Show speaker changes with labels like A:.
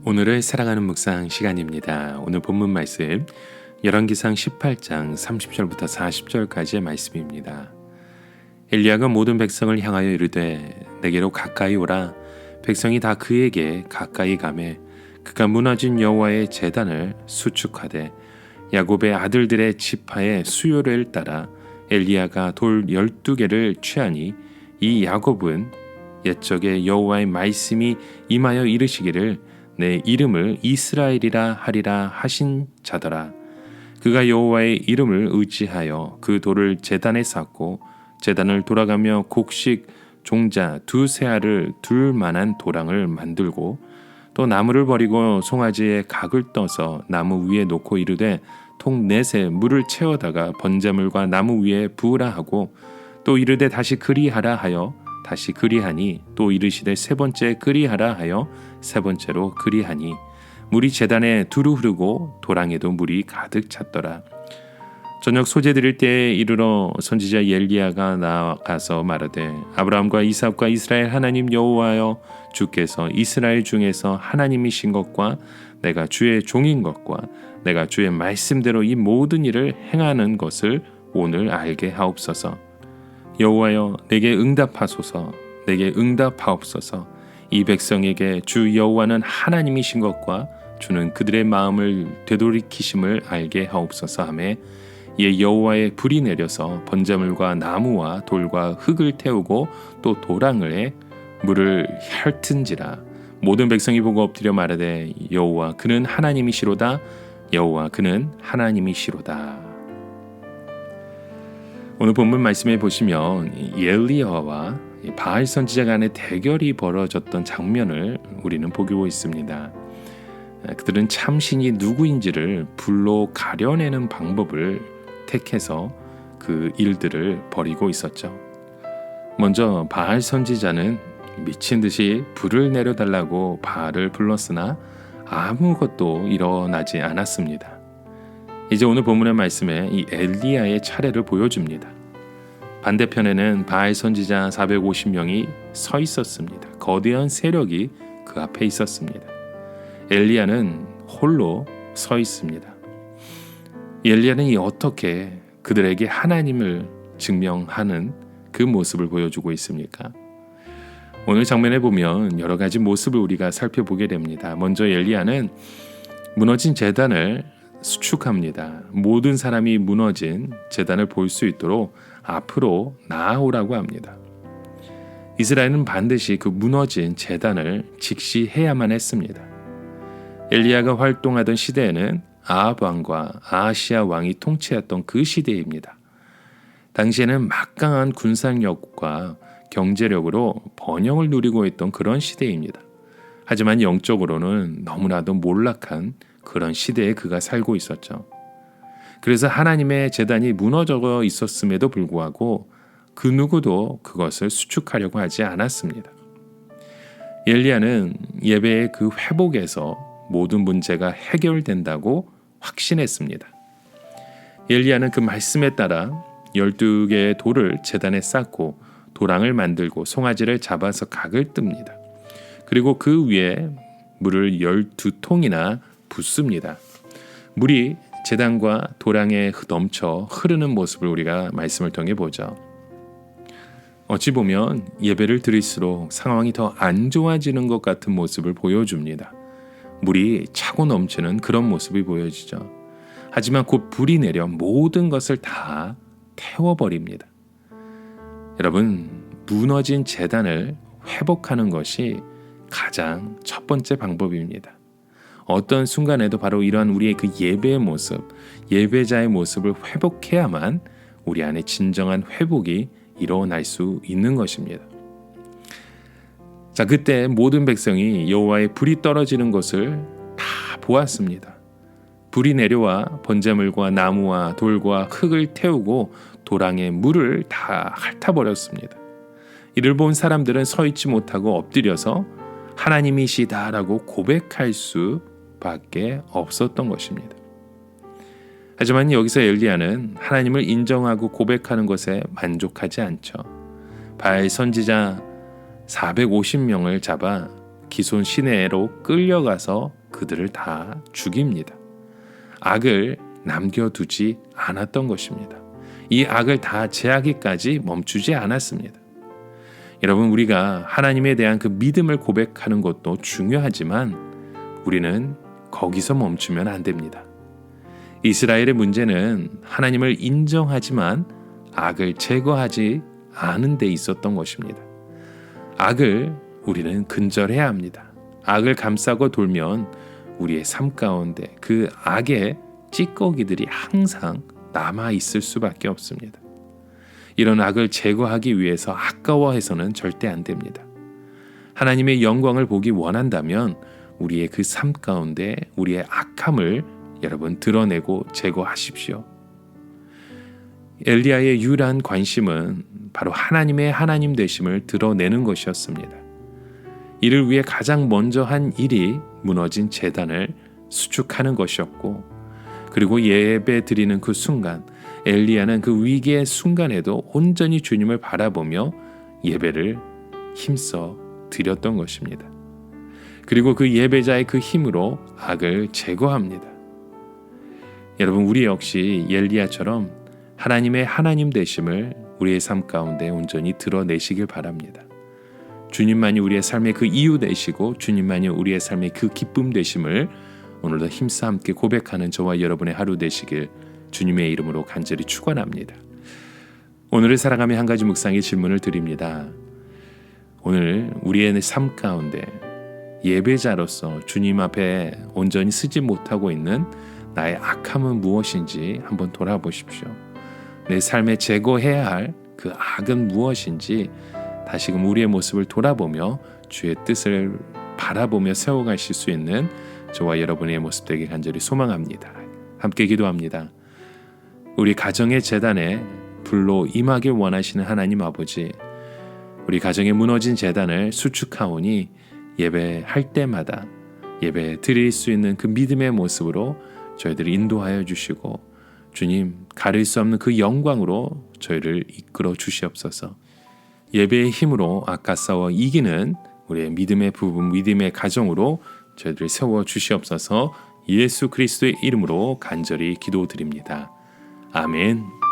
A: 오늘을 사랑하는 묵상 시간입니다. 오늘 본문 말씀 열왕기상 18장 30절부터 40절까지의 말씀입니다. 엘리야가 모든 백성을 향하여 이르되 내게로 가까이 오라. 백성이 다 그에게 가까이 가매 그가 무너진 여호와의 제단을 수축하되 야곱의 아들들의 지파의 수요를 따라 엘리야가 돌 12개를 취하니 이 야곱은 옛적에 여호와의 말씀이 임하여 이르시기를 내 이름을 이스라엘이라 하리라 하신 자더라. 그가 여호와의 이름을 의지하여 그 돌을 제단에 쌓고 제단을 돌아가며 곡식 종자 두세 알을 둘 만한 도랑을 만들고 또 나무를 버리고 송아지에 각을 떠서 나무 위에 놓고 이르되 통 넷에 물을 채워다가 번제물과 나무 위에 부으라 하고 또 이르되 다시 그리하라 하여 다시 그리하니 또 이르시되 세 번째 그리하라 하여 세 번째로 그리하니 물이 제단에 두루 흐르고 도랑에도 물이 가득 찼더라. 저녁 소재 드릴 때에 이르러 선지자 엘리야가 나가서 말하되 아브라함과 이삭과 이스라엘 하나님 여호와여 주께서 이스라엘 중에서 하나님이신 것과 내가 주의 종인 것과 내가 주의 말씀대로 이 모든 일을 행하는 것을 오늘 알게 하옵소서. 여호와여 내게 응답하소서. 내게 응답하옵소서. 이 백성에게 주 여호와는 하나님이신 것과 주는 그들의 마음을 되돌이키심을 알게 하옵소서 하매 예 여호와의 불이 내려서 번제물과 나무와 돌과 흙을 태우고 또 도랑을 물을 핥은지라. 모든 백성이 보고 엎드려 말하되 여호와 그는 하나님이시로다. 여호와 그는 하나님이시로다. 오늘 본문 말씀에 보시면 엘리야와 바알 선지자 간의 대결이 벌어졌던 장면을 우리는 보고 있습니다. 그들은 참신이 누구인지를 불로 가려내는 방법을 택해서 그 일들을 벌이고 있었죠. 먼저 바알 선지자는 미친 듯이 불을 내려달라고 바알을 불렀으나 아무것도 일어나지 않았습니다. 이제 오늘 본문의 말씀에 이 엘리야의 차례를 보여줍니다. 반대편에는 바알 선지자 450명이 서 있었습니다. 거대한 세력이 그 앞에 있었습니다. 엘리야는 홀로 서 있습니다. 엘리야는 어떻게 그들에게 하나님을 증명하는 그 모습을 보여주고 있습니까? 오늘 장면에 보면 여러 가지 모습을 우리가 살펴보게 됩니다. 먼저 엘리야는 무너진 제단을 수축합니다. 모든 사람이 무너진 제단을 볼 수 있도록 앞으로 나아오라고 합니다. 이스라엘은 반드시 그 무너진 제단을 직시해야만 했습니다. 엘리야가 활동하던 시대에는 아합 왕과 아하시아 왕이 통치했던 그 시대입니다. 당시에는 막강한 군사력과 경제력으로 번영을 누리고 있던 그런 시대입니다. 하지만 영적으로는 너무나도 몰락한 그런 시대에 그가 살고 있었죠. 그래서 하나님의 제단이 무너져 있었음에도 불구하고 그 누구도 그것을 수축하려고 하지 않았습니다. 엘리야는 예배의 그 회복에서 모든 문제가 해결된다고 확신했습니다. 엘리야는 그 말씀에 따라 12개의 돌을 제단에 쌓고 도랑을 만들고 송아지를 잡아서 각을 뜹니다. 그리고 그 위에 물을 12통이나 붓습니다. 물이 제단과 도랑에 넘쳐 흐르는 모습을 우리가 말씀을 통해 보죠. 어찌 보면 예배를 드릴수록 상황이 더 안 좋아지는 것 같은 모습을 보여줍니다. 물이 차고 넘치는 그런 모습이 보여지죠. 하지만 곧 불이 내려 모든 것을 다 태워버립니다. 여러분, 무너진 제단을 회복하는 것이 가장 첫 번째 방법입니다. 어떤 순간에도 바로 이러한 우리의 그 예배의 모습, 예배자의 모습을 회복해야만 우리 안에 진정한 회복이 일어날 수 있는 것입니다. 자, 그때 모든 백성이 여호와의 불이 떨어지는 것을 다 보았습니다. 불이 내려와 번제물과 나무와 돌과 흙을 태우고 도랑에 물을 다 핥아버렸습니다. 이를 본 사람들은 서 있지 못하고 엎드려서 하나님이시다라고 고백할 수밖에 없었던 것입니다. 하지만 여기서 엘리야는 하나님을 인정하고 고백하는 것에 만족하지 않죠. 바알 선지자 450명을 잡아 기손 시내로 끌려가서 그들을 다 죽입니다. 악을 남겨두지 않았던 것입니다. 이 악을 다 제하기까지 멈추지 않았습니다. 여러분, 우리가 하나님에 대한 그 믿음을 고백하는 것도 중요하지만 우리는 거기서 멈추면 안 됩니다. 이스라엘의 문제는 하나님을 인정하지만 악을 제거하지 않은 데 있었던 것입니다. 악을 우리는 근절해야 합니다. 악을 감싸고 돌면 우리의 삶 가운데 그 악의 찌꺼기들이 항상 남아 있을 수밖에 없습니다. 이런 악을 제거하기 위해서 아까워해서는 절대 안 됩니다. 하나님의 영광을 보기 원한다면 우리의 그 삶 가운데 우리의 악함을 여러분 드러내고 제거하십시오. 엘리야의 유일한 관심은 바로 하나님의 하나님 되심을 드러내는 것이었습니다. 이를 위해 가장 먼저 한 일이 무너진 제단을 수축하는 것이었고, 그리고 예배 드리는 그 순간 엘리야는 그 위기의 순간에도 온전히 주님을 바라보며 예배를 힘써 드렸던 것입니다. 그리고 그 예배자의 그 힘으로 악을 제거합니다. 여러분, 우리 역시 엘리야처럼 하나님의 하나님 되심을 우리의 삶 가운데 온전히 드러내시길 바랍니다. 주님만이 우리의 삶의 그 이유 되시고 주님만이 우리의 삶의 그 기쁨 되심을 오늘도 힘써 함께 고백하는 저와 여러분의 하루 되시길 주님의 이름으로 간절히 축원합니다. 오늘을 살아가며 한 가지 묵상의 질문을 드립니다. 오늘 우리의 삶 가운데 예배자로서 주님 앞에 온전히 서지 못하고 있는 나의 악함은 무엇인지 한번 돌아보십시오. 내 삶에 제거해야 할 그 악은 무엇인지 다시금 우리의 모습을 돌아보며 주의 뜻을 바라보며 세워가실 수 있는 저와 여러분의 모습 되길 간절히 소망합니다. 함께 기도합니다. 우리 가정의 제단에 불로 임하길 원하시는 하나님 아버지, 우리 가정의 무너진 제단을 수축하오니 예배할 때마다 예배 드릴 수 있는 그 믿음의 모습으로 저희들을 인도하여 주시고, 주님, 가릴 수 없는 그 영광으로 저희를 이끌어 주시옵소서. 예배의 힘으로 악과 싸워 이기는 우리의 믿음의 부분, 믿음의 가정으로 저희들을 세워 주시옵소서. 예수 그리스도의 이름으로 간절히 기도드립니다. 아멘.